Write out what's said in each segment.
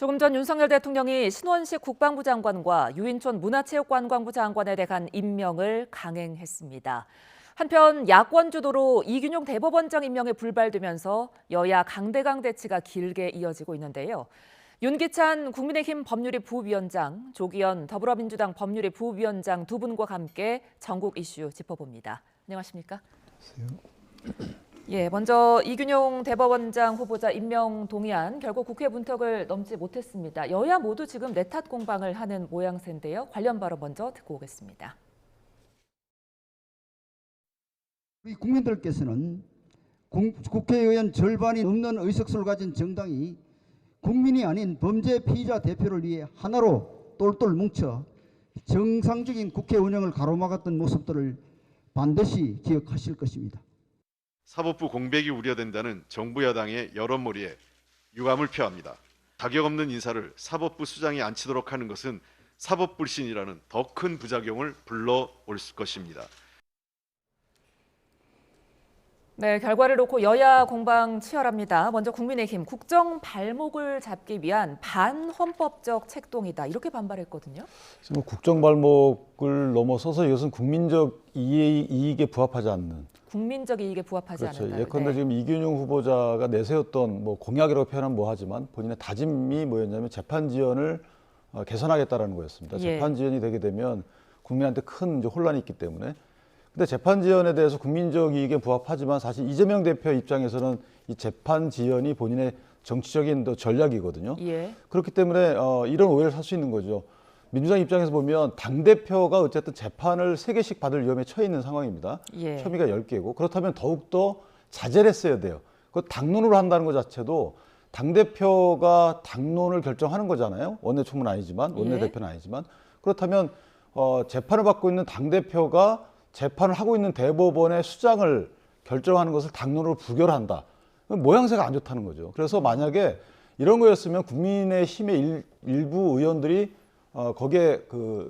조금 전 윤석열 대통령이 신원식 국방부 장관과 유인촌 문화체육관광부 장관에 대한 임명을 강행했습니다. 한편 야권 주도로 이균용 대법원장 임명에 불발되면서 여야 강대강 대치가 길게 이어지고 있는데요. 윤기찬 국민의힘 법률위 부위원장, 조기현 더불어민주당 법률위 부위원장 두 분과 함께 전국 이슈 짚어봅니다. 안녕하십니까? 안녕하세요. 예, 먼저 이균용 대법원장 후보자 임명 동의안 결국 국회 문턱을 넘지 못했습니다. 여야 모두 지금 내탓 공방을 하는 모양새인데요. 관련 발언 먼저 듣고 오겠습니다. 우리 국민들께서는 국회의원 절반이 넘는 의석수를 가진 정당이 국민이 아닌 범죄 피의자 대표를 위해 하나로 똘똘 뭉쳐 정상적인 국회 운영을 가로막았던 모습들을 반드시 기억하실 것입니다. 사법부 공백이 우려된다는 정부 여당의 여론몰이에 유감을 표합니다. 자격 없는 인사를 사법부 수장에 앉히도록 하는 것은 사법불신이라는 더 큰 부작용을 불러올 것입니다. 네, 결과를 놓고 여야 공방 치열합니다. 먼저 국민의힘 국정 발목을 잡기 위한 반헌법적 책동이다 이렇게 반발했거든요. 국정 발목을 넘어서서 이것은 국민적 이익에 부합하지 않는. 국민적 이익에 부합하지 그렇죠. 않는다. 예컨대 네. 지금 이균용 후보자가 내세웠던 공약이라고 표현하면 뭐하지만 본인의 다짐이 뭐였냐면 재판 지연을 개선하겠다라는 거였습니다. 예. 재판 지연이 되게 되면 국민한테 큰 이제 혼란이 있기 때문에. 근데 재판 지연에 대해서 국민적 이익에 부합하지만 사실 이재명 대표 입장에서는 이 재판 지연이 본인의 정치적인 전략이거든요. 예. 그렇기 때문에 이런 오해를 살 수 있는 거죠. 민주당 입장에서 보면 당대표가 어쨌든 재판을 3개씩 받을 위험에 처해 있는 상황입니다. 예. 혐의가 10개고 그렇다면 더욱더 자제를 했어야 돼요. 그 당론으로 한다는 것 자체도 당대표가 당론을 결정하는 거잖아요. 원내총무는 아니지만 원내대표는 아니지만 그렇다면 재판을 받고 있는 당대표가 재판을 하고 있는 대법원의 수장을 결정하는 것을 당론으로 부결한다. 모양새가 안 좋다는 거죠. 그래서 만약에 이런 거였으면 국민의힘의 일부 의원들이 거기에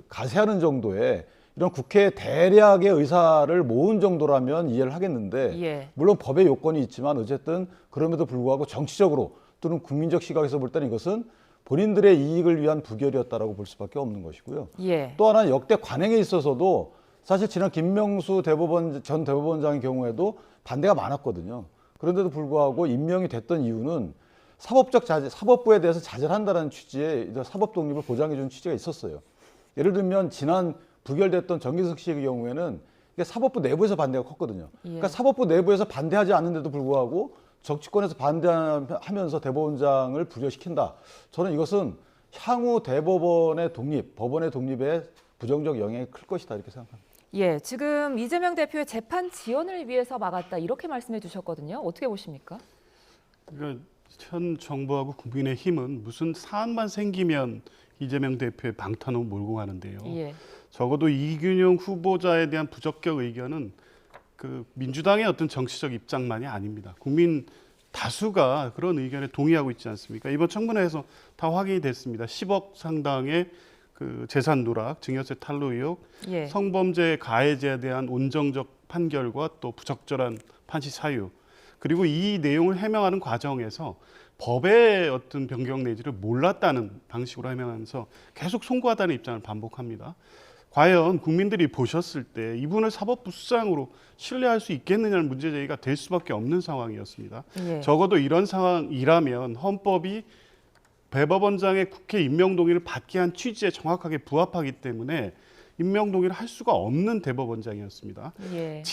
가세하는 정도의 이런 국회 대략의 의사를 모은 정도라면 이해를 하겠는데 예. 물론 법의 요건이 있지만 어쨌든 그럼에도 불구하고 정치적으로 또는 국민적 시각에서 볼 때는 이것은 본인들의 이익을 위한 부결이었다라고 볼 수밖에 없는 것이고요. 예. 또 하나는 역대 관행에 있어서도 사실 지난 김명수 전 대법원장의 경우에도 반대가 많았거든요. 그런데도 불구하고 임명이 됐던 이유는 사법적 자제, 사법부에 대해서 자제를 한다는 취지의 사법 독립을 보장해 주는 취지가 있었어요. 예를 들면 지난 부결됐던 정기석 씨의 경우에는 이게 사법부 내부에서 반대가 컸거든요. 그러니까 사법부 내부에서 반대하지 않는데도 불구하고 정치권에서 반대하면서 대법원장을 부결시킨다. 저는 이것은 향후 대법원의 독립, 법원의 독립에 부정적 영향이 클 것이다 이렇게 생각합니다. 예, 지금 이재명 대표의 재판 지연을 위해서 막았다 이렇게 말씀해 주셨거든요. 어떻게 보십니까? 그러니까 현 정부하고 국민의힘은 무슨 사안만 생기면 이재명 대표의 방탄으로 몰고 가는데요. 예. 적어도 이균용 후보자에 대한 부적격 의견은 민주당의 어떤 정치적 입장만이 아닙니다. 국민 다수가 그런 의견에 동의하고 있지 않습니까? 이번 청문회에서 다 확인이 됐습니다. 10억 상당의 재산 누락, 증여세 탈루 의혹, 예. 성범죄 가해자에 대한 온정적 판결과 또 부적절한 판시 사유, 그리고 이 내용을 해명하는 과정에서 법의 어떤 변경 내지를 몰랐다는 방식으로 해명하면서 계속 송구하다는 입장을 반복합니다. 과연 국민들이 보셨을 때 이분을 사법부 수장으로 신뢰할 수 있겠느냐는 문제제기가 될 수밖에 없는 상황이었습니다. 예. 적어도 이런 상황이라면 헌법이 대법원장의 국회 임명 동의를 받게 한 취지에 정확하게 부합하기 때문에 임명 동의를 할 수가 없는 대법원장이었습니다. 예.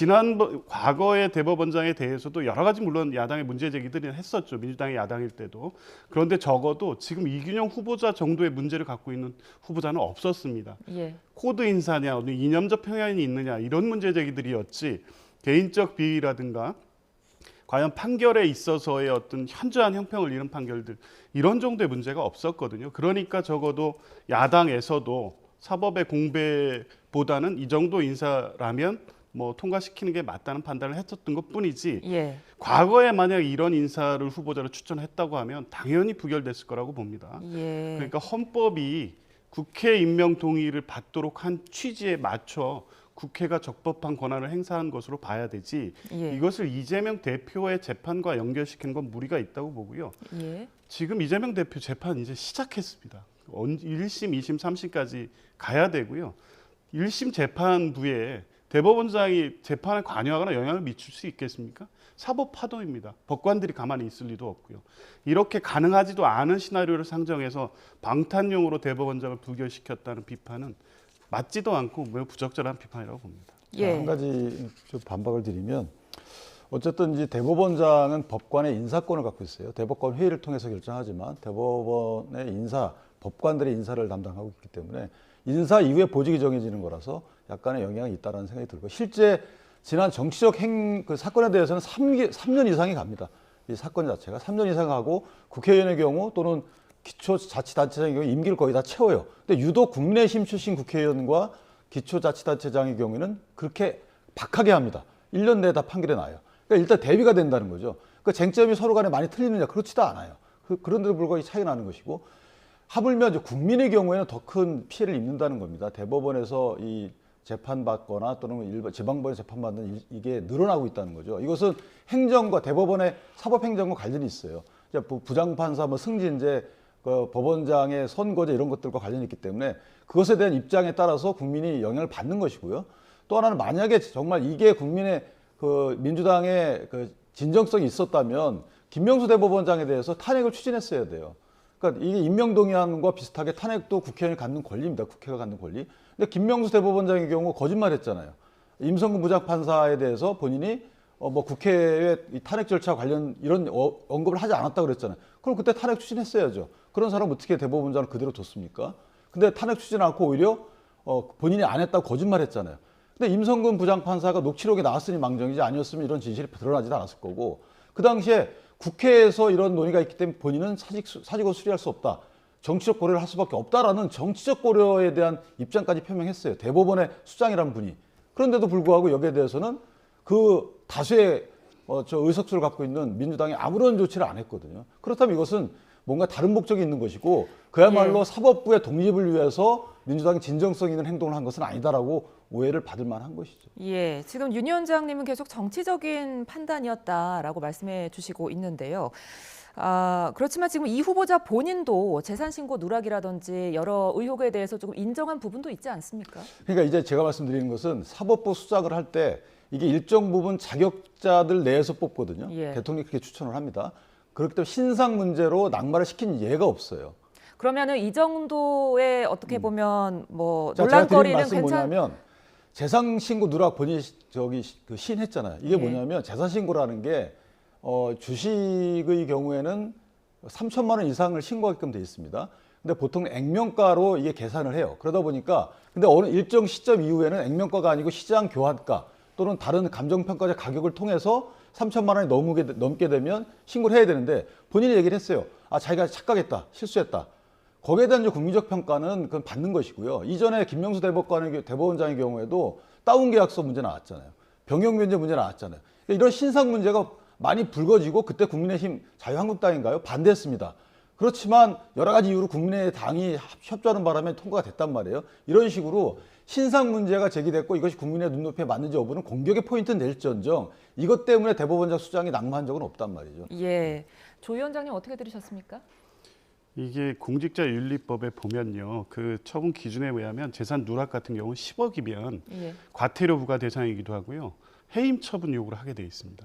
과거의 대법원장에 대해서도 여러 가지 물론 야당의 문제 제기들을 했었죠. 민주당이 야당일 때도. 그런데 적어도 지금 이균용 후보자 정도의 문제를 갖고 있는 후보자는 없었습니다. 예. 코드 인사냐, 어떤 이념적 평양이 있느냐 이런 문제 제기들이었지 개인적 비위라든가 과연 판결에 있어서의 어떤 현저한 형평을 잃은 판결들 이런 정도의 문제가 없었거든요. 그러니까 적어도 야당에서도 사법의 공배보다는 이 정도 인사라면 통과시키는 게 맞다는 판단을 했었던 것뿐이지 예. 과거에 만약 이런 인사를 후보자로 추천했다고 하면 당연히 부결됐을 거라고 봅니다. 예. 그러니까 헌법이 국회 임명 동의를 받도록 한 취지에 맞춰 국회가 적법한 권한을 행사한 것으로 봐야 되지 예. 이것을 이재명 대표의 재판과 연결시키는 건 무리가 있다고 보고요. 예. 지금 이재명 대표 재판 이제 시작했습니다. 1심, 2심, 3심까지 가야 되고요. 1심 재판부에 대법원장이 재판에 관여하거나 영향을 미칠 수 있겠습니까? 사법 파동입니다. 법관들이 가만히 있을 리도 없고요. 이렇게 가능하지도 않은 시나리오를 상정해서 방탄용으로 대법원장을 부결시켰다는 비판은 맞지도 않고 매우 부적절한 비판이라고 봅니다. 예. 한 가지 좀 반박을 드리면 어쨌든 이제 대법원장은 법관의 인사권을 갖고 있어요. 대법관 회의를 통해서 결정하지만 대법원의 법관들의 인사를 담당하고 있기 때문에 인사 이후에 보직이 정해지는 거라서 약간의 영향이 있다는 생각이 들고 실제 지난 정치적 그 사건에 대해서는 3년 이상이 갑니다. 이 사건 자체가 3년 이상 하고 국회의원의 경우 또는 기초자치단체장의 경우 임기를 거의 다 채워요. 근데 유독 국민의힘 출신 국회의원과 기초자치단체장의 경우에는 그렇게 박하게 합니다. 1년 내에 다 판결이 나요. 그러니까 일단 대비가 된다는 거죠. 그 쟁점이 서로 간에 많이 틀리느냐 그렇지도 않아요. 그런데도 불구하고 차이가 나는 것이고 하물며 이제 국민의 경우에는 더 큰 피해를 입는다는 겁니다. 대법원에서 이 재판받거나 또는 일반 지방법원에 재판받는 이게 늘어나고 있다는 거죠. 이것은 행정과 대법원의 사법행정과 관련이 있어요. 부장판사, 승진제, 법원장의 선거제 이런 것들과 관련이 있기 때문에 그것에 대한 입장에 따라서 국민이 영향을 받는 것이고요. 또 하나는 만약에 정말 이게 국민의 민주당의 진정성이 있었다면 김명수 대법원장에 대해서 탄핵을 추진했어야 돼요. 그러니까 이게 임명동의안과 비슷하게 탄핵도 국회의원이 갖는 권리입니다. 국회가 갖는 권리. 근데 김명수 대법원장의 경우 거짓말했잖아요. 임성근 부장판사에 대해서 본인이 국회의 탄핵 절차 관련 이런 언급을 하지 않았다고 그랬잖아요. 그럼 그때 탄핵 추진했어야죠. 그런 사람 어떻게 대법원장을 그대로 뒀습니까? 근데 탄핵 추진 않고 오히려 본인이 안 했다고 거짓말했잖아요. 근데 임성근 부장판사가 녹취록에 나왔으니 망정이지 아니었으면 이런 진실이 드러나지도 않았을 거고 그 당시에 국회에서 이런 논의가 있기 때문에 본인은 사직을 수리할 수 없다. 정치적 고려를 할 수밖에 없다라는 정치적 고려에 대한 입장까지 표명했어요. 대법원의 수장이란 분이. 그런데도 불구하고 여기에 대해서는 그 다수의 의석수를 갖고 있는 민주당이 아무런 조치를 안 했거든요. 그렇다면 이것은 뭔가 다른 목적이 있는 것이고 그야말로 사법부의 독립을 위해서 민주당이 진정성 있는 행동을 한 것은 아니다라고 오해를 받을 만한 것이죠. 예, 지금 윤 위원장님은 계속 정치적인 판단이었다라고 말씀해 주시고 있는데요. 그렇지만 지금 이 후보자 본인도 재산신고 누락이라든지 여러 의혹에 대해서 조금 인정한 부분도 있지 않습니까? 그러니까 이제 제가 말씀드리는 것은 사법부 수장을 할 때 이게 일정 부분 자격자들 내에서 뽑거든요. 예. 대통령이 그렇게 추천을 합니다. 그렇기 때문에 신상 문제로 낙마를 시킨 예가 없어요. 그러면은 이 정도의 어떻게 보면 뭐 제가 드린 논란거리는 말씀 뭐냐면 재산신고 누락 본인이 시인했잖아요. 이게 예. 뭐냐면 재산신고라는 게 주식의 경우에는 3천만 원 이상을 신고하게끔 돼 있습니다. 근데 보통 액면가로 이게 계산을 해요. 그러다 보니까 근데 어느 일정 시점 이후에는 액면가가 아니고 시장 교환가 또는 다른 감정평가제 가격을 통해서 3천만 원이 넘게 되면 신고를 해야 되는데 본인이 얘기를 했어요. 자기가 착각했다, 실수했다. 거기에 대한 국민적 평가는 그건 받는 것이고요. 이전에 김명수 대법원장의 경우에도 다운 계약서 문제 나왔잖아요. 병역 면제 문제 나왔잖아요. 이런 신상 문제가 많이 불거지고 그때 국민의힘 자유한국당인가요? 반대했습니다. 그렇지만 여러 가지 이유로 국민의당이 협조하는 바람에 통과가 됐단 말이에요. 이런 식으로 신상 문제가 제기됐고 이것이 국민의 눈높이에 맞는지 여부는 공격의 포인트는 낼지언정 이것 때문에 대법원장 수장이 낙마한 적은 없단 말이죠. 예, 조 위원장님 어떻게 들으셨습니까? 이게 공직자윤리법에 보면요, 그 처분 기준에 의하면 재산 누락 같은 경우 10억이면 예. 과태료 부과 대상이기도 하고요, 해임 처분 요구를 하게 돼 있습니다.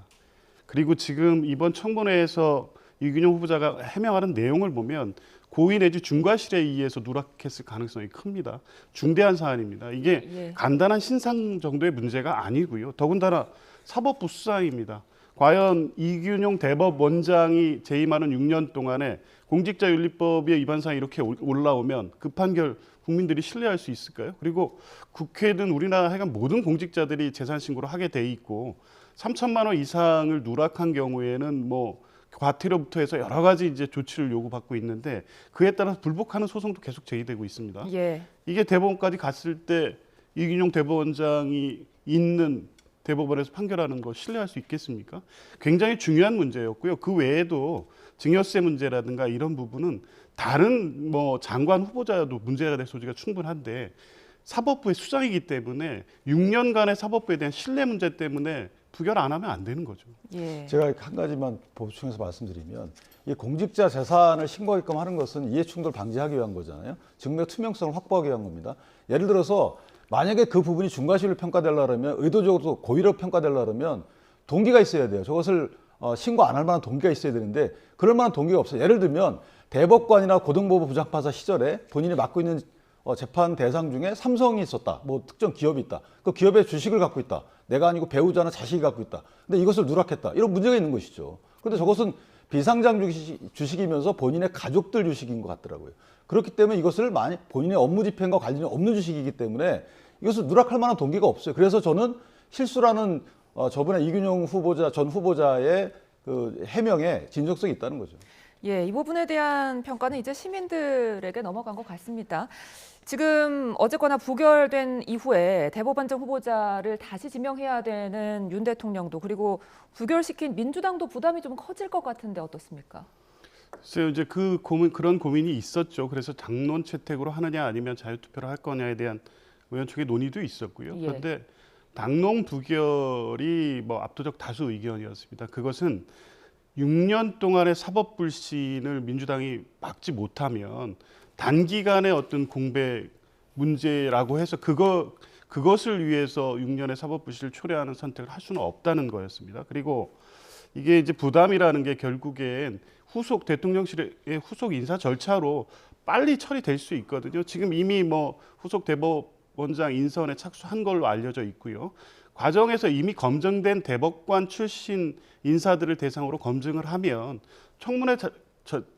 그리고 지금 이번 청문회에서 이균용 후보자가 해명하는 내용을 보면 고의 내지 중과실에 의해서 누락했을 가능성이 큽니다. 중대한 사안입니다. 이게 예. 간단한 신상 정도의 문제가 아니고요. 더군다나 사법부 수장입니다. 과연 이균용 대법원장이 재임하는 6년 동안에 공직자윤리법의 위반사항이 이렇게 올라오면 그 판결 국민들이 신뢰할 수 있을까요? 그리고 국회든 우리나라 하여간 모든 공직자들이 재산 신고를 하게 돼 있고 3천만 원 이상을 누락한 경우에는 뭐 과태료부터 해서 여러 가지 이제 조치를 요구받고 있는데 그에 따라서 불복하는 소송도 계속 제기되고 있습니다. 예. 이게 대법원까지 갔을 때 이균용 대법원장이 있는 대법원에서 판결하는 거 신뢰할 수 있겠습니까? 굉장히 중요한 문제였고요. 그 외에도 증여세 문제라든가 이런 부분은 다른 뭐 장관 후보자도 문제가 될 소지가 충분한데 사법부의 수장이기 때문에 6년간의 사법부에 대한 신뢰 문제 때문에 부결 안 하면 안 되는 거죠. 예. 제가 한 가지만 보충해서 말씀드리면 이 공직자 재산을 신고하게끔 하는 것은 이해충돌 방지하기 위한 거잖아요. 증거 투명성을 확보하기 위한 겁니다. 예를 들어서 만약에 그 부분이 중과실로 평가되려면 의도적으로 고의로 평가되려면 동기가 있어야 돼요. 저것을 신고 안 할 만한 동기가 있어야 되는데 그럴 만한 동기가 없어요. 예를 들면 대법관이나 고등법원 부장판사 시절에 본인이 맡고 있는 재판 대상 중에 삼성이 있었다. 뭐 특정 기업이 있다. 그 기업의 주식을 갖고 있다. 내가 아니고 배우자나 자식이 갖고 있다. 근데 이것을 누락했다. 이런 문제가 있는 것이죠. 그런데 저것은 비상장 주식이면서 본인의 가족들 주식인 것 같더라고요. 그렇기 때문에 이것을 본인의 업무 집행과 관련이 없는 주식이기 때문에 이것을 누락할 만한 동기가 없어요. 그래서 저는 실수라는 저번에 이균용 전 후보자의 그 해명에 진정성이 있다는 거죠. 예, 이 부분에 대한 평가는 이제 시민들에게 넘어간 것 같습니다. 지금 어쨌거나 부결된 이후에 대법원장 후보자를 다시 지명해야 되는 윤 대통령도 그리고 부결시킨 민주당도 부담이 좀 커질 것 같은데 어떻습니까? 글쎄요, 이제 그런 고민이 있었죠. 그래서 당론 채택으로 하느냐 아니면 자유투표를 할 거냐에 대한 의원 측의 논의도 있었고요. 예. 그런데 당론 부결이 뭐 압도적 다수 의견이었습니다. 그것은 6년 동안의 사법 불신을 민주당이 막지 못하면 단기간의 어떤 공백 문제라고 해서 그것을 위해서 6년의 사법 불신을 초래하는 선택을 할 수는 없다는 거였습니다. 그리고 이게 이제 부담이라는 게 결국엔 대통령실의 후속 인사 절차로 빨리 처리될 수 있거든요. 지금 이미 뭐 후속 대법원장 인선에 착수한 걸로 알려져 있고요. 과정에서 이미 검증된 대법관 출신 인사들을 대상으로 검증을 하면 청문회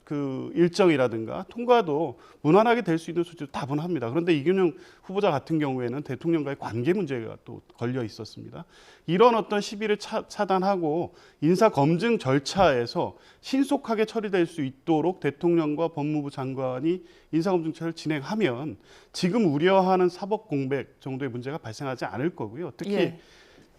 그 일정이라든가 통과도 무난하게 될 수 있는 소지도 다분합니다. 그런데 이균용 후보자 같은 경우에는 대통령과의 관계 문제가 또 걸려 있었습니다. 이런 어떤 시비를 차단하고 인사 검증 절차에서 신속하게 처리될 수 있도록 대통령과 법무부 장관이 인사 검증차를 진행하면 지금 우려하는 사법 공백 정도의 문제가 발생하지 않을 거고요. 특히 예.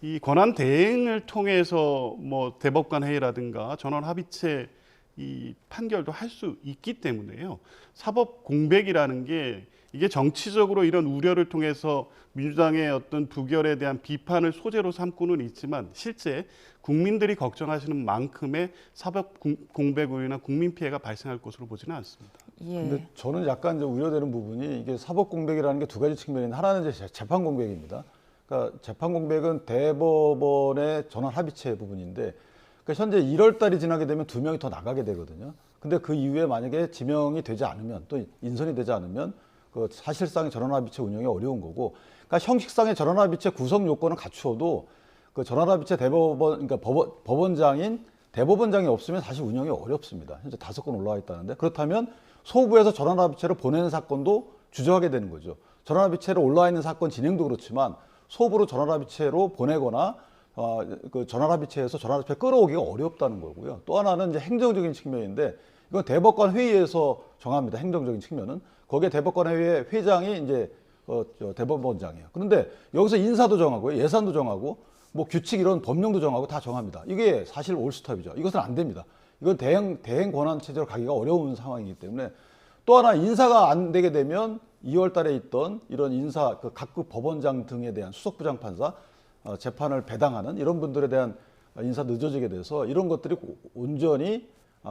이 권한 대행을 통해서 뭐 대법관 회의라든가 전원 합의체 이 판결도 할 수 있기 때문에요. 사법 공백이라는 게 이게 정치적으로 이런 우려를 통해서 민주당의 어떤 부결에 대한 비판을 소재로 삼고는 있지만 실제 국민들이 걱정하시는 만큼의 사법 공백 우려나 국민 피해가 발생할 것으로 보지는 않습니다. 예. 근데 저는 약간 이제 우려되는 부분이 이게 사법 공백이라는 게 두 가지 측면인데 하나는 이제 재판 공백입니다. 그러니까 재판 공백은 대법원의 전원 합의체 부분인데 그러니까 현재 1월 달이 지나게 되면 2명이 더 나가게 되거든요. 근데 그 이후에 만약에 지명이 되지 않으면 또 인선이 되지 않으면 그 사실상의 전원합의체 운영이 어려운 거고, 그러니까 형식상의 전원합의체 구성 요건을 갖추어도 그 전원합의체 그러니까 법원장인 대법원장이 없으면 사실 운영이 어렵습니다. 현재 5건 올라와 있다는데 그렇다면 소부에서 전원합의체를 보내는 사건도 주저하게 되는 거죠. 전원합의체로 올라와 있는 사건 진행도 그렇지만 소부로 전원합의체로 보내거나 그 전원합의체에서 전원합의체 끌어오기가 어렵다는 거고요. 또 하나는 이제 행정적인 측면인데 이건 대법관 회의에서 정합니다. 행정적인 측면은 거기에 대법관 회의의 회장이 이제 대법원장이에요. 그런데 여기서 인사도 정하고요, 예산도 정하고 뭐 규칙 이런 법령도 정하고 다 정합니다. 이게 사실 올스톱이죠. 이것은 안 됩니다. 이건 대행 권한 체제로 가기가 어려운 상황이기 때문에 또 하나 인사가 안 되게 되면 2월 달에 있던 이런 인사 그 각급 법원장 등에 대한 수석부장판사 재판을 배당하는 이런 분들에 대한 인사 늦어지게 돼서 이런 것들이 온전히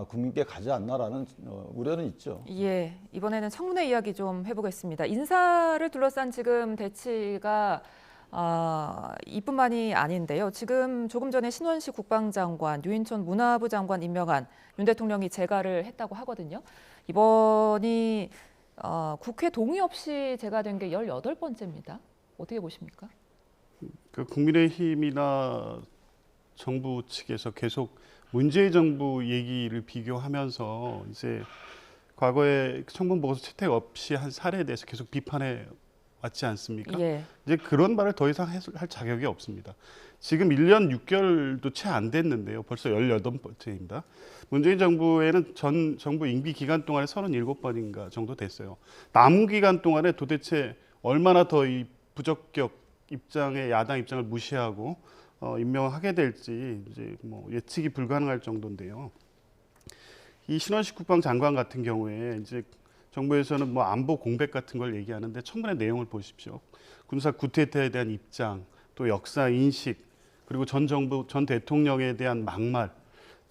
국민께 가지 않나라는 우려는 있죠. 예, 이번에는 청문회 이야기 좀 해보겠습니다. 인사를 둘러싼 지금 대치가 이뿐만이 아닌데요. 지금 조금 전에 신원식 국방장관, 유인촌 문화부 장관 임명한 윤 대통령이 재가를 했다고 하거든요. 이번이 국회 동의 없이 재가된 게 18번째입니다. 어떻게 보십니까? 그 국민의힘이나 정부 측에서 계속 문재인 정부 얘기를 비교하면서 이제 과거에 청문 보고서 채택 없이 한 사례에 대해서 계속 비판해 왔지 않습니까? 예. 이제 그런 말을 더 이상 할 자격이 없습니다. 지금 1년 6개월도 채 안 됐는데요. 벌써 18번째입니다. 문재인 정부에는 전 정부 임기 기간 동안에 37번인가 정도 됐어요. 남은 기간 동안에 도대체 얼마나 더 이 부적격 입장의 야당 입장을 무시하고 임명하게 될지 이제 뭐 예측이 불가능할 정도인데요. 이 신원식 국방장관 같은 경우에 이제 정부에서는 뭐 안보 공백 같은 걸 얘기하는데 청문회 내용을 보십시오. 군사 구태타에 대한 입장, 또 역사 인식, 그리고 전 정부, 전 대통령에 대한 막말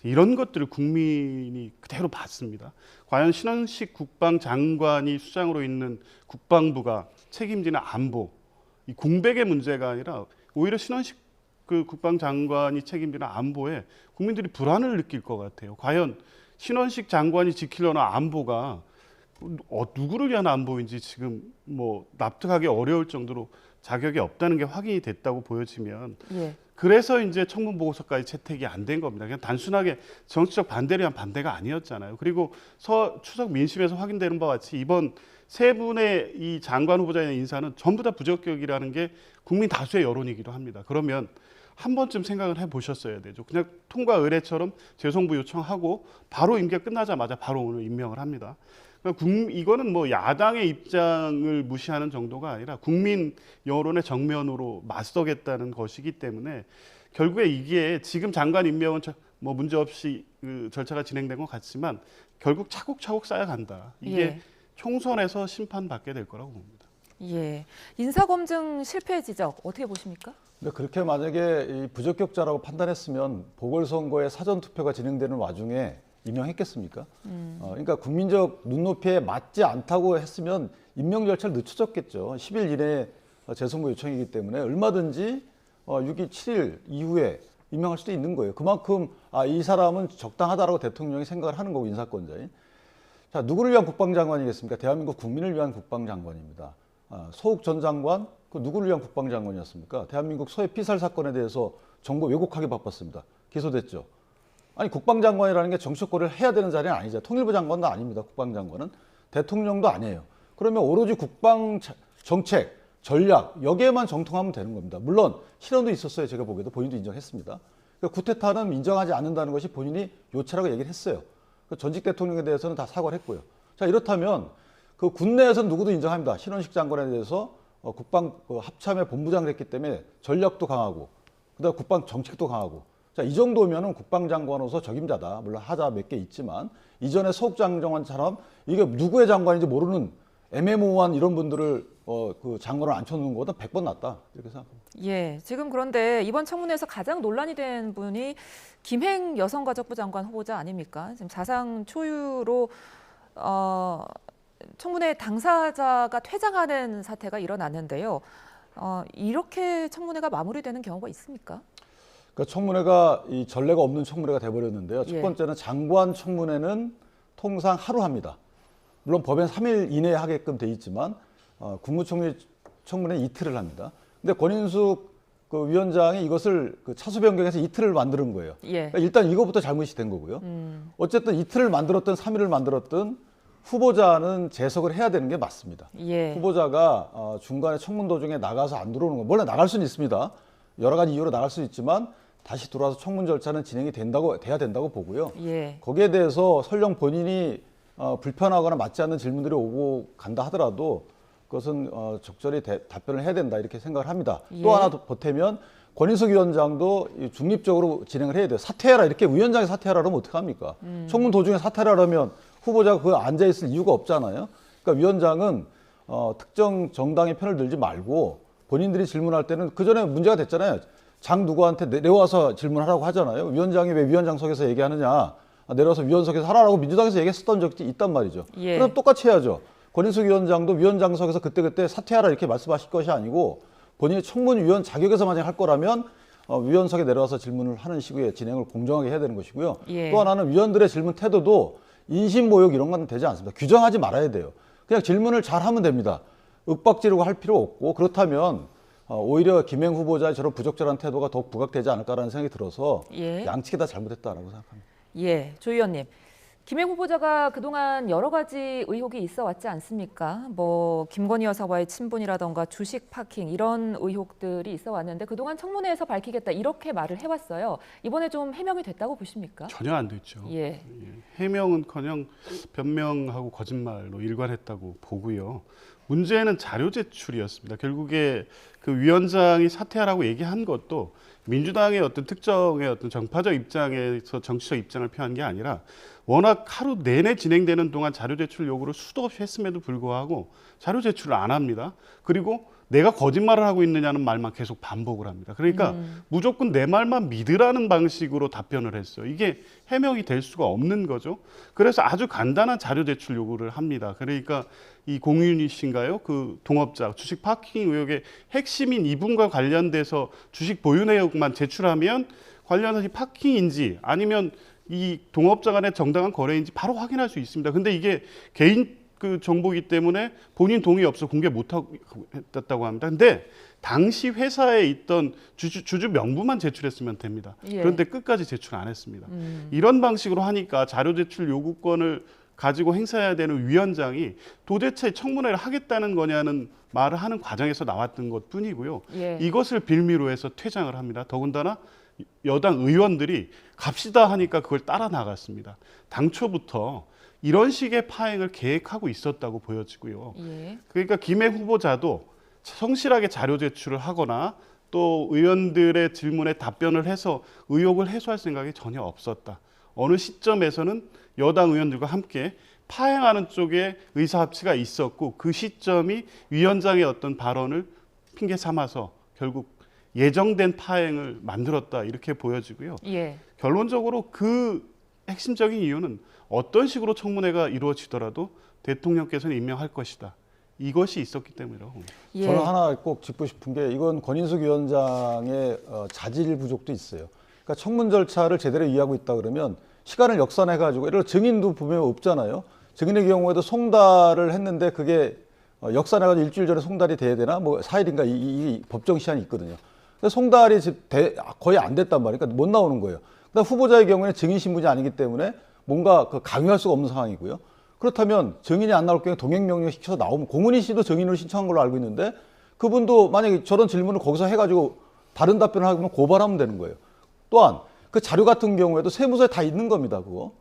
이런 것들을 국민이 그대로 봤습니다. 과연 신원식 국방장관이 수장으로 있는 국방부가 책임지는 안보, 이 공백의 문제가 아니라 오히려 신원식 그 국방장관이 책임지는 안보에 국민들이 불안을 느낄 것 같아요. 과연 신원식 장관이 지키려는 안보가 누구를 위한 안보인지 지금 뭐 납득하기 어려울 정도로 자격이 없다는 게 확인이 됐다고 보여지면 예. 그래서 이제 청문 보고서까지 채택이 안 된 겁니다. 그냥 단순하게 정치적 반대를 위한 반대가 아니었잖아요. 그리고 추석 민심에서 확인되는 바와 같이 이번 세 분의 이 장관 후보자의 인사는 전부 다 부적격이라는 게 국민 다수의 여론이기도 합니다. 그러면 한 번쯤 생각을 해보셨어야 되죠. 그냥 통과 의례처럼 재송부 요청하고 바로 임기가 끝나자마자 바로 오늘 임명을 합니다. 그러니까 이거는 뭐 야당의 입장을 무시하는 정도가 아니라 국민 여론의 정면으로 맞서겠다는 것이기 때문에 결국에 이게 지금 장관 임명은 뭐 문제 없이 그 절차가 진행된 것 같지만 결국 차곡차곡 쌓여간다. 이게 예. 총선에서 심판받게 될 거라고 봅니다. 예. 인사검증 실패 지적 어떻게 보십니까? 근데 그렇게 만약에 이 부적격자라고 판단했으면 보궐선거에 사전투표가 진행되는 와중에 임명했겠습니까? 그러니까 국민적 눈높이에 맞지 않다고 했으면 임명 절차를 늦춰졌겠죠. 10일 이내에 재송부 요청이기 때문에 얼마든지 6일, 7일 이후에 임명할 수도 있는 거예요. 그만큼 이 사람은 적당하다라고 대통령이 생각을 하는 거고, 인사권자인. 자, 누구를 위한 국방장관이겠습니까? 대한민국 국민을 위한 국방장관입니다. 소욱 전 장관, 그 누구를 위한 국방장관이었습니까? 대한민국 소해 피살 사건에 대해서 정보 왜곡하게 바빴습니다. 기소됐죠. 아니, 국방장관이라는 게 정치적 고려를 해야 되는 자리는 아니죠. 통일부 장관도 아닙니다. 국방장관은. 대통령도 아니에요. 그러면 오로지 국방 정책, 전략 여기에만 정통하면 되는 겁니다. 물론 실언도 있었어요. 제가 보기에도 본인도 인정했습니다. 그러니까 구테타는 인정하지 않는다는 것이 본인이 요체라고 얘기를 했어요. 전직 대통령에 대해서는 다 사과를 했고요. 자, 이렇다면 그 국내에서는 누구도 인정합니다. 신원식 장관에 대해서 국방 합참의 본부장을 했기 때문에 전략도 강하고 그다음 국방 정책도 강하고, 자, 이 정도면은 국방장관으로서 적임자다. 물론 하자 몇 개 있지만 이전에 서욱 장관처럼 이게 누구의 장관인지 모르는 애매모호한 이런 분들을 그 장관을 앉혀놓는 것보다 100번 낫다. 이렇게 생각합니다. 예. 지금 그런데 이번 청문회에서 가장 논란이 된 분이 김행 여성가족부 장관 후보자 아닙니까? 지금 사상 초유로 청문회 당사자가 퇴장하는 사태가 일어났는데요. 이렇게 청문회가 마무리되는 경우가 있습니까? 그러니까 청문회가 이 전례가 없는 청문회가 돼버렸는데요. 첫 예. 번째는 장관 청문회는 통상 하루 합니다. 물론 법엔 3일 이내에 하게끔 돼 있지만 국무총리 청문회는 이틀을 합니다. 근데 권인숙 그 위원장이 이것을 그 차수 변경해서 이틀을 만드는 거예요. 예. 그러니까 일단 이거부터 잘못이 된 거고요. 어쨌든 이틀을 만들었든 3일을 만들었든 후보자는 재석을 해야 되는 게 맞습니다. 예. 후보자가 중간에 청문 도중에 나가서 안 들어오는 거, 물론 나갈 수는 있습니다. 여러 가지 이유로 나갈 수 있지만 다시 들어와서 청문 절차는 진행이 돼야 된다고 보고요. 예. 거기에 대해서 설령 본인이 불편하거나 맞지 않는 질문들이 오고 간다 하더라도 그것은 적절히 답변을 해야 된다 이렇게 생각을 합니다. 예. 또 하나 더 보태면 권인숙 위원장도 중립적으로 진행을 해야 돼요. 사퇴해라 이렇게 위원장이 사퇴하라 그러면 어떡합니까? 청문 도중에 사퇴를 하려면 후보자가 그 앉아있을 이유가 없잖아요. 그러니까 위원장은 특정 정당의 편을 들지 말고 본인들이 질문할 때는 그전에 문제가 됐잖아요. 장 누구한테 내려와서 질문하라고 하잖아요. 위원장이 왜 위원장석에서 얘기하느냐. 내려와서 위원석에서 하라고 민주당에서 얘기했었던 적이 있단 말이죠. 예. 그럼 똑같이 해야죠. 권인숙 위원장도 위원장석에서 그때 사퇴하라 이렇게 말씀하실 것이 아니고 본인이 청문위원 자격에서 만약 할 거라면 위원석에 내려와서 질문을 하는 식의 진행을 공정하게 해야 되는 것이고요. 예. 또 하나는 위원들의 질문 태도도 인신모욕 이런 건 되지 않습니다. 규정하지 말아야 돼요. 그냥 질문을 잘 하면 됩니다. 윽박지르고 할 필요 없고, 그렇다면 오히려 김행 후보자의 저런 부적절한 태도가 더욱 부각되지 않을까라는 생각이 들어서 예. 양측이 다 잘못했다라고 생각합니다. 예, 조 의원님. 김행 후보자가 그동안 여러 가지 의혹이 있어 왔지 않습니까? 뭐 김건희 여사와의 친분이라던가 주식 파킹 이런 의혹들이 있어 왔는데 그동안 청문회에서 밝히겠다 이렇게 말을 해왔어요. 이번에 좀 해명이 됐다고 보십니까? 전혀 안 됐죠. 예. 해명은커녕 변명하고 거짓말로 일관했다고 보고요. 문제는 자료 제출이었습니다. 결국에 그 위원장이 사퇴하라고 얘기한 것도 민주당의 어떤 특정의 어떤 정파적 입장에서 정치적 입장을 표한 게 아니라 워낙 하루 내내 진행되는 동안 자료 제출 요구를 수도 없이 했음에도 불구하고 자료 제출을 안 합니다. 그리고 내가 거짓말을 하고 있느냐는 말만 계속 반복을 합니다. 그러니까 무조건 내 말만 믿으라는 방식으로 답변을 했어요. 이게 해명이 될 수가 없는 거죠. 그래서 아주 간단한 자료 제출 요구를 합니다. 그러니까 이 공윤희 씨인가요? 그 동업자 주식 파킹 의혹의 핵심인 이분과 관련돼서 주식 보유 내역만 제출하면 관련해서 파킹인지 아니면 이 동업자 간의 정당한 거래인지 바로 확인할 수 있습니다. 근데 이게 개인 그 정보이기 때문에 본인 동의 없어 공개 못하고 했다고 합니다. 근데 당시 회사에 있던 주주 명부만 제출했으면 됩니다. 예. 그런데 끝까지 제출 안 했습니다. 이런 방식으로 하니까 자료 제출 요구권을 가지고 행사해야 되는 위원장이 도대체 청문회를 하겠다는 거냐는 말을 하는 과정에서 나왔던 것 뿐이고요. 예. 이것을 빌미로 해서 퇴장을 합니다. 더군다나 여당 의원들이 갑시다 하니까 그걸 따라 나갔습니다. 당초부터 이런 식의 파행을 계획하고 있었다고 보여지고요. 예. 그러니까 김해 후보자도 성실하게 자료 제출을 하거나 또 의원들의 질문에 답변을 해서 의혹을 해소할 생각이 전혀 없었다. 어느 시점에서는 여당 의원들과 함께 파행하는 쪽에 의사합치가 있었고 그 시점이 위원장의 어떤 발언을 핑계 삼아서 결국 예정된 파행을 만들었다 이렇게 보여지고요. 예. 결론적으로 그 핵심적인 이유는 어떤 식으로 청문회가 이루어지더라도 대통령께서는 임명할 것이다. 이것이 있었기 때문이라고 봅니다. 예. 저는 하나 꼭 짚고 싶은 게 이건 권인숙 위원장의 자질 부족도 있어요. 그러니까 청문 절차를 제대로 이해하고 있다 그러면 시간을 역산해가지고 예를 들어 증인도 보면 없잖아요. 증인의 경우에도 송달을 했는데 그게 역산해가지고 일주일 전에 송달이 돼야 되나 뭐 4일인가 이 법정 시한이 있거든요. 근데 송달이 거의 안 됐단 말이에요. 그러니까 못 나오는 거예요. 그다음 후보자의 경우에는 증인 신분이 아니기 때문에 뭔가 강요할 수가 없는 상황이고요. 그렇다면 증인이 안 나올 경우에 동행명령 시켜서 나오면 공은희 씨도 증인으로 신청한 걸로 알고 있는데 그분도 만약에 저런 질문을 거기서 해가지고 다른 답변을 하면 고발하면 되는 거예요. 또한 그 자료 같은 경우에도 세무서에 다 있는 겁니다. 그거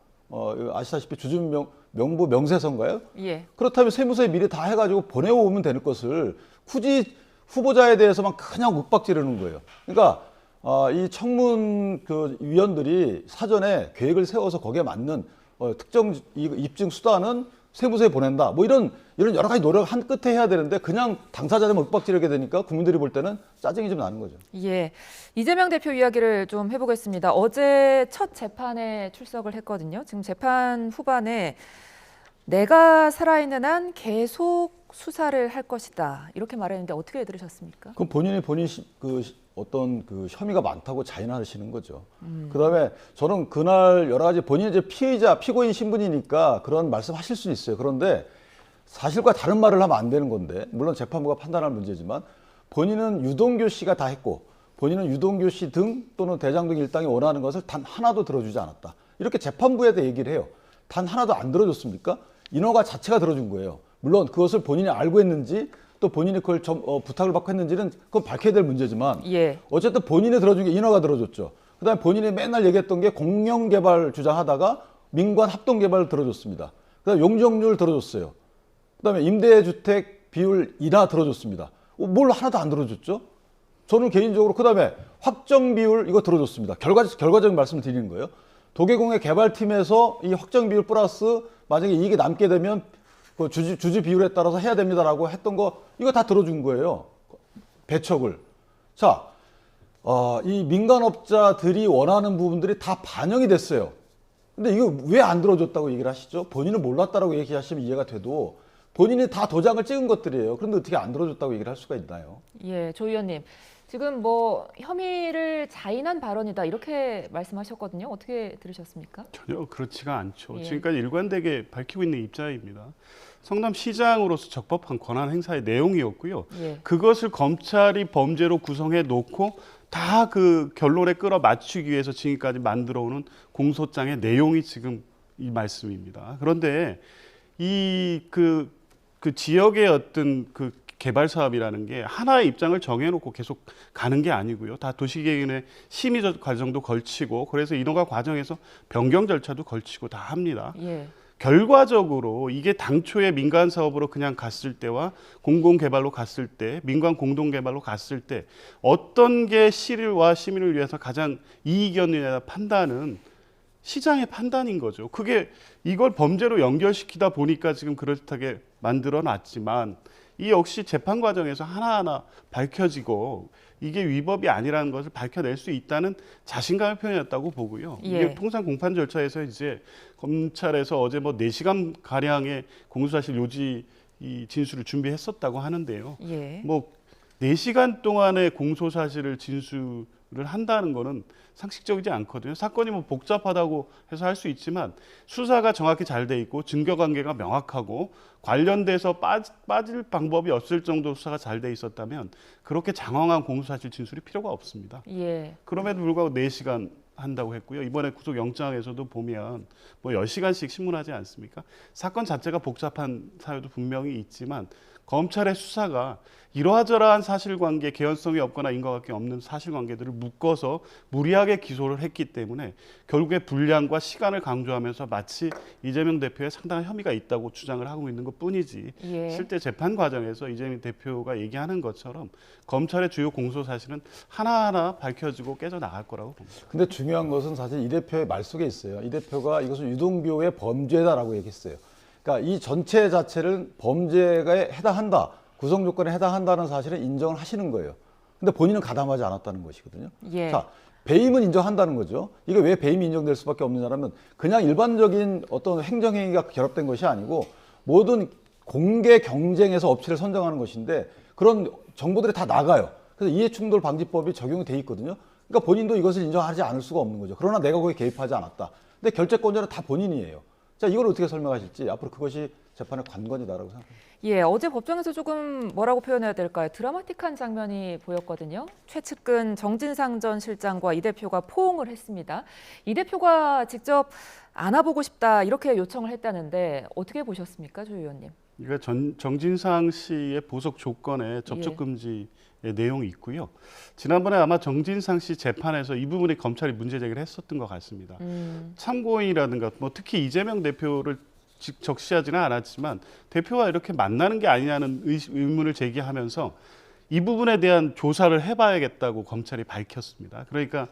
아시다시피 주주 명부 명세서인가요? 예. 그렇다면 세무서에 미리 다 해가지고 보내오면 되는 것을 굳이 후보자에 대해서만 그냥 윽박지르는 거예요. 그러니까 이 청문 그 위원들이 사전에 계획을 세워서 거기에 맞는 특정 입증 수단은 세무서에 보낸다. 뭐 이런 여러 가지 노력을 한 끝에 해야 되는데 그냥 당사자들만 윽박지르게 되니까 국민들이 볼 때는 짜증이 좀 나는 거죠. 예. 이재명 대표 이야기를 좀 해보겠습니다. 어제 첫 재판에 출석을 했거든요. 지금 재판 후반에 내가 살아있는 한 계속 수사를 할 것이다. 이렇게 말했는데 어떻게 들으셨습니까? 그럼 본인 어떤 그 혐의가 많다고 자인하시는 거죠. 그다음에 저는 그날 여러 가지 본인이 이제 피고인 신분이니까 그런 말씀하실 수 있어요. 그런데 사실과 다른 말을 하면 안 되는 건데 물론 재판부가 판단할 문제지만 본인은 유동규 씨가 다 했고 본인은 유동규 씨 등 또는 대장동 일당이 원하는 것을 단 하나도 들어주지 않았다. 이렇게 재판부에 대해 얘기를 해요. 단 하나도 안 들어줬습니까? 인허가 자체가 들어준 거예요. 물론 그것을 본인이 알고 했는지 또 본인이 그걸 부탁을 받고 했는지는 그건 밝혀야 될 문제지만 예. 어쨌든 본인이 들어준 게 인허가 들어줬죠. 그다음에 본인이 맨날 얘기했던 게 공영개발 주장하다가 민관 합동개발을 들어줬습니다. 그다음에 용적률 들어줬어요. 그다음에 임대주택 비율 인하 들어줬습니다. 뭘 하나도 안 들어줬죠? 저는 개인적으로 그다음에 확정 비율 이거 들어줬습니다. 결과적인 말씀을 드리는 거예요. 도계공의 개발팀에서 이 확정 비율 플러스 만약에 이익이 남게 되면 그 주주 비율에 따라서 해야 됩니다라고 했던 거 이거 다 들어준 거예요. 배척을. 자, 이 민간업자들이 원하는 부분들이 다 반영이 됐어요. 근데 이거 왜 안 들어줬다고 얘기를 하시죠? 본인은 몰랐다라고 얘기하시면 이해가 돼도 본인이 다 도장을 찍은 것들이에요. 그런데 어떻게 안 들어줬다고 얘기를 할 수가 있나요? 예, 조 의원님. 지금 뭐 혐의를 자인한 발언이다 이렇게 말씀하셨거든요. 어떻게 들으셨습니까? 전혀 그렇지가 않죠. 예. 지금까지 일관되게 밝히고 있는 입장입니다. 성남시장으로서 적법한 권한 행사의 내용이었고요. 예. 그것을 검찰이 범죄로 구성해 놓고 다 그 결론에 끌어 맞추기 위해서 지금까지 만들어 오는 공소장의 내용이 지금 이 말씀입니다. 그런데 이 그 지역의 어떤 그 개발 사업이라는 게 하나의 입장을 정해놓고 계속 가는 게 아니고요. 다 도시계획의 심의 과정도 걸치고 그래서 인허가 과정에서 변경 절차도 걸치고 다 합니다. 예. 결과적으로 이게 당초에 민간 사업으로 그냥 갔을 때와 공공개발로 갔을 때, 민간 공동개발로 갔을 때 어떤 게 시와 시민을 위해서 가장 이익이었느냐 판단은 시장의 판단인 거죠. 그게 이걸 범죄로 연결시키다 보니까 지금 그럴듯하게 만들어 놨지만 이 역시 재판 과정에서 하나하나 밝혀지고 이게 위법이 아니라는 것을 밝혀낼 수 있다는 자신감의 표현이었다고 보고요. 예. 이게 통상 공판 절차에서 이제 검찰에서 어제 뭐 4시간 가량의 공소사실 요지 이 진술을 준비했었다고 하는데요. 예. 뭐 4시간 동안의 공소사실을 진술을 한다는 거는 상식적이지 않거든요. 사건이 뭐 복잡하다고 해서 할 수 있지만 수사가 정확히 잘 돼 있고 증거관계가 명확하고 관련돼서 빠질 방법이 없을 정도 수사가 잘 돼 있었다면 그렇게 장황한 공소사실 진술이 필요가 없습니다. 예. 그럼에도 불구하고 4시간 한다고 했고요. 이번에 구속영장에서도 보면 뭐 10시간씩 신문하지 않습니까? 사건 자체가 복잡한 사유도 분명히 있지만 검찰의 수사가 이러저러한 사실관계, 개연성이 없거나 인과관계 없는 사실관계들을 묶어서 무리하게 기소를 했기 때문에 결국에 분량과 시간을 강조하면서 마치 이재명 대표에 상당한 혐의가 있다고 주장을 하고 있는 것뿐이지 예. 실제 재판 과정에서 이재명 대표가 얘기하는 것처럼 검찰의 주요 공소 사실은 하나하나 밝혀지고 깨져나갈 거라고 봅니다. 근데 중요한 것은 사실 이 대표의 말 속에 있어요. 이 대표가 이것은 유동규의 범죄다라고 얘기했어요. 그러니까 이 전체 자체를 범죄에 해당한다, 구성 조건에 해당한다는 사실을 인정을 하시는 거예요. 근데 본인은 가담하지 않았다는 것이거든요. 예. 자, 배임은 인정한다는 거죠. 이게 왜 배임이 인정될 수밖에 없느냐라면 그냥 일반적인 어떤 행정행위가 결합된 것이 아니고 모든 공개 경쟁에서 업체를 선정하는 것인데 그런 정보들이 다 나가요. 그래서 이해충돌방지법이 적용이 돼 있거든요. 그러니까 본인도 이것을 인정하지 않을 수가 없는 거죠. 그러나 내가 거기에 개입하지 않았다. 근데 결재권자는 다 본인이에요. 자, 이걸 어떻게 설명하실지 앞으로 그것이 재판의 관건이다라고 생각합니다. 예, 어제 법정에서 조금 뭐라고 표현해야 될까요? 드라마틱한 장면이 보였거든요. 최측근 정진상 전 실장과 이 대표가 포옹을 했습니다. 이 대표가 직접 안아보고 싶다 이렇게 요청을 했다는데 어떻게 보셨습니까, 조 의원님? 이거 정진상 씨의 보석 조건에 접촉 금지의 내용이 있고요. 지난번에 아마 정진상 씨 재판에서 이 부분에 검찰이 문제 제기를 했었던 것 같습니다. 참고인이라든가 뭐 특히 이재명 대표를 적시하지는 않았지만 대표와 이렇게 만나는 게 아니냐는 의문을 제기하면서 이 부분에 대한 조사를 해봐야겠다고 검찰이 밝혔습니다. 그러니까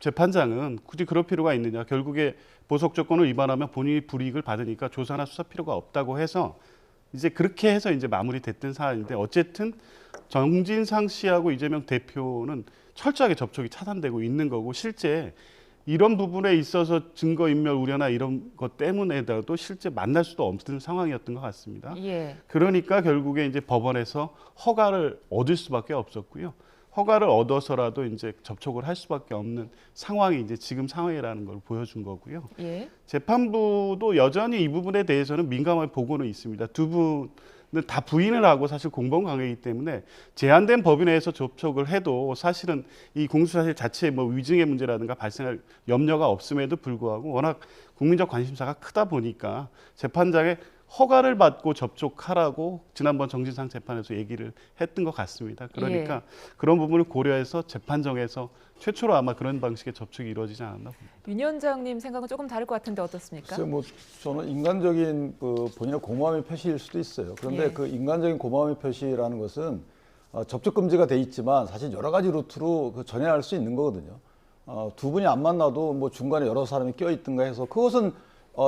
재판장은 굳이 그럴 필요가 있느냐. 결국에 보석 조건을 위반하면 본인이 불이익을 받으니까 조사나 수사 필요가 없다고 해서 이제 그렇게 해서 이제 마무리됐던 사안인데 어쨌든 정진상 씨하고 이재명 대표는 철저하게 접촉이 차단되고 있는 거고 실제 이런 부분에 있어서 증거인멸 우려나 이런 것 때문에라도 실제 만날 수도 없는 상황이었던 것 같습니다. 예. 그러니까 결국에 이제 법원에서 허가를 얻을 수밖에 없었고요. 허가를 얻어서라도 이제 접촉을 할 수밖에 없는 상황이 이제 지금 상황이라는 걸 보여준 거고요. 예. 재판부도 여전히 이 부분에 대해서는 민감하게 보고는 있습니다. 두 분은 다 부인을 하고 사실 공범 관계이기 때문에 제한된 법인 내에서 접촉을 해도 사실은 이 공소사실 자체에 뭐 위증의 문제라든가 발생할 염려가 없음에도 불구하고 워낙 국민적 관심사가 크다 보니까 재판장의 허가를 받고 접촉하라고 지난번 정진상 재판에서 얘기를 했던 것 같습니다. 그러니까 그런 부분을 고려해서 재판정에서 최초로 아마 그런 방식의 접촉이 이루어지지 않았나 봅니다. 윤 위원장님 생각은 조금 다를 것 같은데 어떻습니까? 글쎄 뭐 저는 인간적인 그 본인의 고마움의 표시일 수도 있어요. 그런데 그 인간적인 고마움의 표시라는 것은 접촉 금지가 돼 있지만 사실 여러 가지 루트로 그 전해할 수 있는 거거든요. 두 분이 안 만나도 뭐 중간에 여러 사람이 껴 있든가 해서 그것은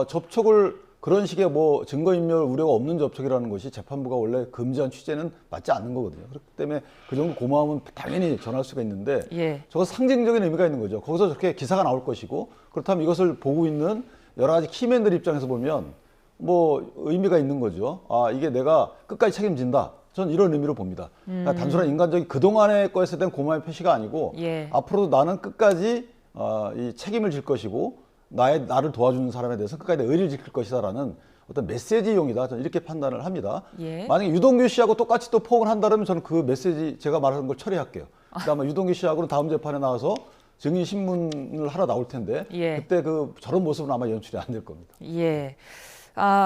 접촉을 그런 식의 뭐 증거인멸 우려가 없는 접촉이라는 것이 재판부가 원래 금지한 취재는 맞지 않는 거거든요. 그렇기 때문에 그 정도 고마움은 당연히 전할 수가 있는데 저거 상징적인 의미가 있는 거죠. 거기서 저렇게 기사가 나올 것이고 그렇다면 이것을 보고 있는 여러 가지 키맨들 입장에서 보면 뭐 의미가 있는 거죠. 아, 이게 내가 끝까지 책임진다. 저는 이런 의미로 봅니다. 그러니까 단순한 인간적인 그동안의 것에 대한 고마움의 표시가 아니고 앞으로도 나는 끝까지 이 책임을 질 것이고 나를 도와주는 사람에 대해서 끝까지 의리를 지킬 것이다라는 어떤 메시지용이다. 저는 이렇게 판단을 합니다. 만약에 유동규 씨하고 똑같이 또 포옹을 한다면 저는 그 메시지 제가 말하는 걸 처리할게요. 그다음에 유동규 씨하고는 다음 재판에 나와서 증인 신문을 하러 나올 텐데 그때 그 저런 모습은 아마 연출이 안 될 겁니다.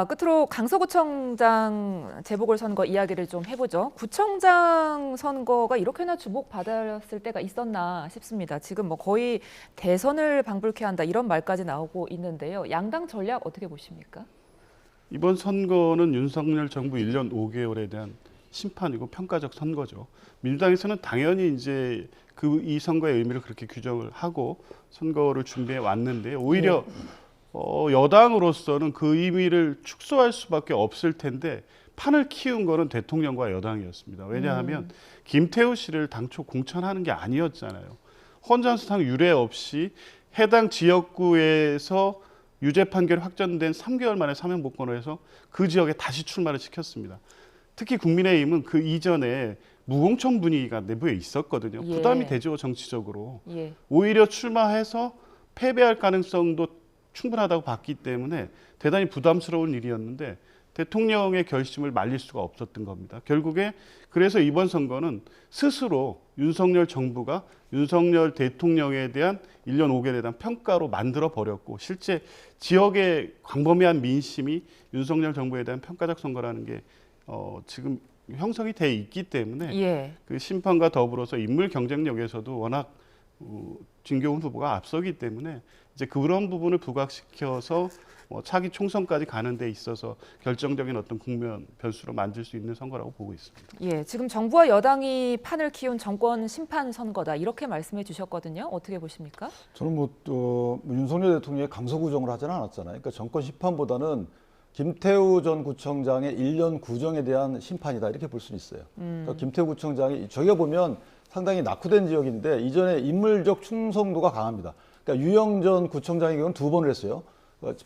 끝으로 강서구청장 재보궐선거 이야기를 좀 해보죠. 구청장 선거가 이렇게나 주목받았을 때가 있었나 싶습니다. 지금 뭐 거의 대선을 방불케 한다 이런 말까지 나오고 있는데요. 양당 전략 어떻게 보십니까? 이번 선거는 윤석열 정부 1년 5개월에 대한 심판이고 평가적 선거죠. 민주당에서는 당연히 이제 이 선거의 의미를 그렇게 규정을 하고 선거를 준비해 왔는데 오히려 여당으로서는 그 의미를 축소할 수밖에 없을 텐데 판을 키운 거는 대통령과 여당이었습니다. 왜냐하면 김태우 씨를 당초 공천하는 게 아니었잖아요. 헌정사상 유례 없이 해당 지역구에서 유죄 판결이 확정된 3개월 만에 사면 복권을 해서 그 지역에 다시 출마를 시켰습니다. 특히 국민의힘은 그 이전에 무공천 분위기가 내부에 있었거든요. 예. 부담이 되죠, 정치적으로. 예. 오히려 출마해서 패배할 가능성도 충분하다고 봤기 때문에 대단히 부담스러운 일이었는데 대통령의 결심을 말릴 수가 없었던 겁니다. 결국에 그래서 이번 선거는 스스로 윤석열 정부가 윤석열 대통령에 대한 1년 5개월에 대한 평가로 만들어 버렸고 실제 지역의 광범위한 민심이 윤석열 정부에 대한 평가적 선거라는 게 지금 형성이 돼 있기 때문에 예. 그 심판과 더불어서 인물 경쟁력에서도 워낙 진교훈 후보가 앞서기 때문에 이제 그런 부분을 부각시켜서 차기 총선까지 가는 데 있어서 결정적인 어떤 국면 변수로 만들 수 있는 선거라고 보고 있습니다. 예, 지금 정부와 여당이 판을 키운 정권 심판 선거다 이렇게 말씀해 주셨거든요. 어떻게 보십니까? 저는 윤석열 대통령이 강서구정을 하지는 않았잖아요. 그러니까 정권 심판보다는 김태우 전 구청장의 1년 구정에 대한 심판이다 이렇게 볼 수 있어요. 그러니까 김태우 구청장이 저희가 보면 상당히 낙후된 지역인데 이전에 인물적 충성도가 강합니다. 그러니까 유영 전 구청장의 경우는 2번을 했어요.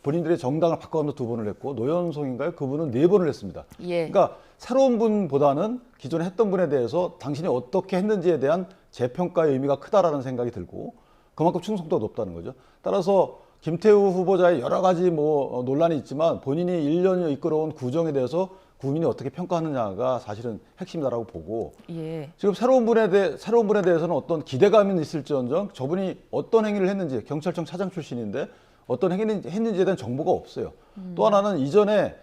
본인들의 정당을 바꿔가면서 2번을 했고 노현송인가요? 그분은 4번을 했습니다. 예. 그러니까 새로운 분보다는 기존에 했던 분에 대해서 당신이 어떻게 했는지에 대한 재평가의 의미가 크다라는 생각이 들고 그만큼 충성도가 높다는 거죠. 따라서 김태우 후보자의 여러 가지 논란이 있지만 본인이 1년여 이끌어온 구정에 대해서 국민이 어떻게 평가하느냐가 사실은 핵심이다라고 보고 예. 지금 새로운 분에 대해서는 어떤 기대감은 있을지언정 저분이 어떤 행위를 했는지 경찰청 차장 출신인데 어떤 행위를 했는지에 대한 정보가 없어요. 또 하나는 이전에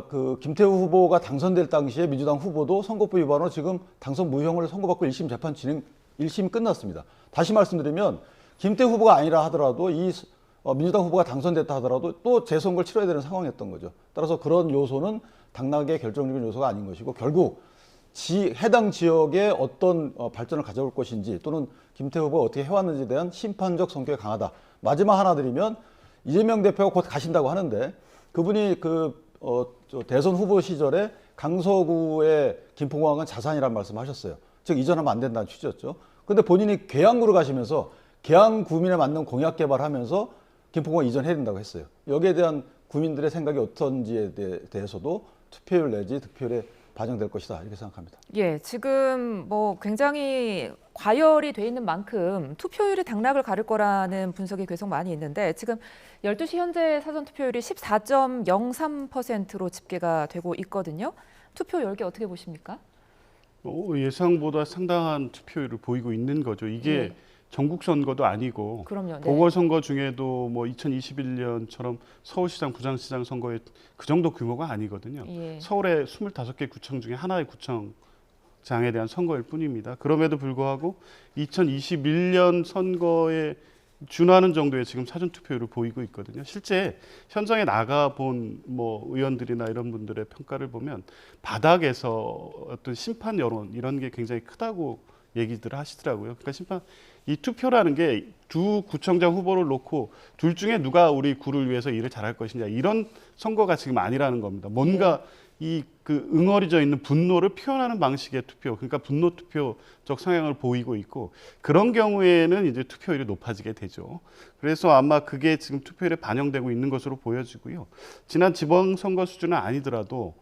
그 김태우 후보가 당선될 당시에 민주당 후보도 선거법 위반으로 지금 당선 무효형을 선고받고 1심 재판 1심이 끝났습니다. 다시 말씀드리면 김태우 후보가 아니라 하더라도 민주당 후보가 당선됐다 하더라도 또 재선거를 치러야 되는 상황이었던 거죠. 따라서 그런 요소는 당락의 결정적인 요소가 아닌 것이고 결국 해당 지역에 어떤 발전을 가져올 것인지 또는 김태우 후보가 어떻게 해왔는지에 대한 심판적 성격이 강하다. 마지막 하나 드리면 이재명 대표가 곧 가신다고 하는데 그분이 대선 후보 시절에 강서구의 김포공항은 자산이라는 말씀하셨어요. 즉 이전하면 안 된다는 취지였죠. 그런데 본인이 계양구로 가시면서 계양구민에 맞는 공약 개발하면서 김포공항 이전해야 된다고 했어요. 여기에 대한 국민들의 생각이 어떤지에 대해서도 투표율 내지 득표율에 반영될 것이다 이렇게 생각합니다. 예, 지금 굉장히 과열이 돼 있는 만큼 투표율이 당락을 가를 거라는 분석이 계속 많이 있는데 지금 12시 현재 사전 투표율이 14.03%로 집계가 되고 있거든요. 투표 열기 어떻게 보십니까? 예상보다 상당한 투표율을 보이고 있는 거죠. 이게 예. 전국 선거도 아니고 그럼요. 네. 보궐선거 중에도 2021년처럼 서울시장, 부산시장 선거의 그 정도 규모가 아니거든요. 예. 서울의 25개 구청 중에 하나의 구청장에 대한 선거일 뿐입니다. 그럼에도 불구하고 2021년 선거에 준하는 정도의 지금 사전 투표율을 보이고 있거든요. 실제 현장에 나가본 의원들이나 이런 분들의 평가를 보면 바닥에서 어떤 심판 여론 이런 게 굉장히 크다고 얘기들을 하시더라고요. 그러니까 이 투표라는 게 두 구청장 후보를 놓고 둘 중에 누가 우리 구를 위해서 일을 잘할 것이냐 이런 선거가 지금 아니라는 겁니다. 뭔가 그 응어리져 있는 분노를 표현하는 방식의 투표, 그러니까 분노 투표적 성향을 보이고 있고 그런 경우에는 이제 투표율이 높아지게 되죠. 그래서 아마 그게 지금 투표율에 반영되고 있는 것으로 보여지고요. 지난 지방선거 수준은 아니더라도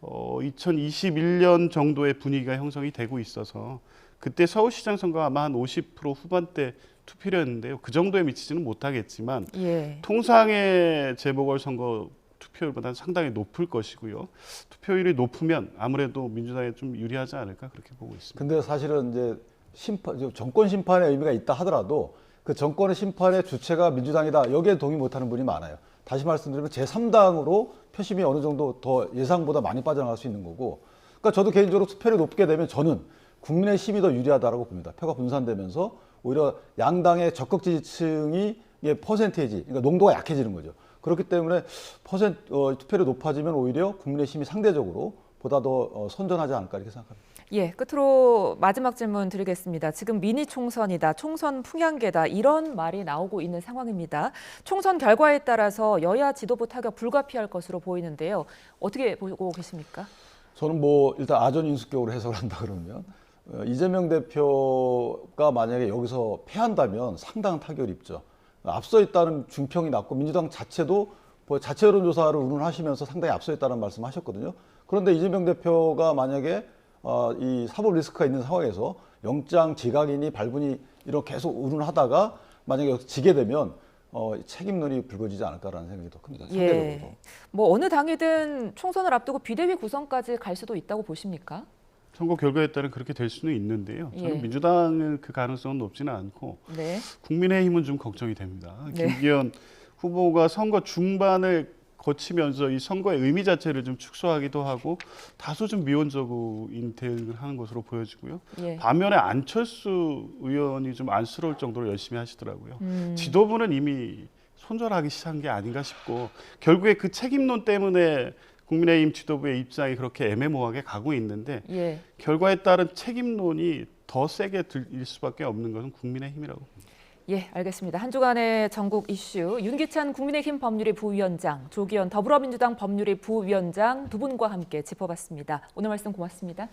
2021년 정도의 분위기가 형성이 되고 있어서 그때 서울시장 선거가 아마 한 50% 후반대 투표율이었는데요. 그 정도에 미치지는 못하겠지만 예. 통상의 재보궐선거 투표율보다는 상당히 높을 것이고요. 투표율이 높으면 아무래도 민주당에 좀 유리하지 않을까 그렇게 보고 있습니다. 근데 사실은 이제 정권 심판의 의미가 있다 하더라도 그 정권의 심판의 주체가 민주당이다. 여기에 동의 못하는 분이 많아요. 다시 말씀드리면 제3당으로 표심이 어느 정도 더 예상보다 많이 빠져나갈 수 있는 거고. 그러니까 저도 개인적으로 투표율이 높게 되면 저는 국민의 힘이 더 유리하다고 봅니다. 표가 분산되면서 오히려 양당의 적극 지지층이 퍼센테이지, 그러니까 농도가 약해지는 거죠. 그렇기 때문에 투표율이 높아지면 오히려 국민의힘이 상대적으로 보다 더 선전하지 않을까 이렇게 생각합니다. 예, 끝으로 마지막 질문 드리겠습니다. 지금 미니 총선이다, 총선 풍향계다 이런 말이 나오고 있는 상황입니다. 총선 결과에 따라서 여야 지도부 타격 불가피할 것으로 보이는데요. 어떻게 보고 계십니까? 저는 일단 아전인수격으로 해석을 한다 그러면 이재명 대표가 만약에 여기서 패한다면 상당한 타격을 입죠. 앞서 있다는 중평이 났고 민주당 자체도 자체 여론조사를 운운하시면서 상당히 앞서 있다는 말씀하셨거든요. 그런데 이재명 대표가 만약에 이 사법 리스크가 있는 상황에서 영장 지각이니 발부니 이런 계속 운운하다가 만약에 지게 되면 책임론이 불거지지 않을까라는 생각이 더 큽니다. 상대적으로도. 예, 어느 당이든 총선을 앞두고 비대위 구성까지 갈 수도 있다고 보십니까? 선거 결과에 따라 그렇게 될 수는 있는데요. 저는 예. 민주당은 그 가능성은 높지는 않고 네. 국민의힘은 좀 걱정이 됩니다. 네. 김기현 후보가 선거 중반을 거치면서 이 선거의 의미 자체를 좀 축소하기도 하고 다소 좀 미온적인 대응을 하는 것으로 보여지고요. 예. 반면에 안철수 의원이 좀 안쓰러울 정도로 열심히 하시더라고요. 지도부는 이미 손절하기 시작한 게 아닌가 싶고 결국에 그 책임론 때문에 국민의힘 지도부의 입장이 그렇게 애매모호하게 가고 있는데 예. 결과에 따른 책임론이 더 세게 들릴 수밖에 없는 것은 국민의힘이라고 봅니다. 예, 알겠습니다. 한 주간의 전국 이슈 윤기찬 국민의힘 법률위 부위원장, 조기현 더불어민주당 법률위 부위원장 두 분과 함께 짚어봤습니다. 오늘 말씀 고맙습니다.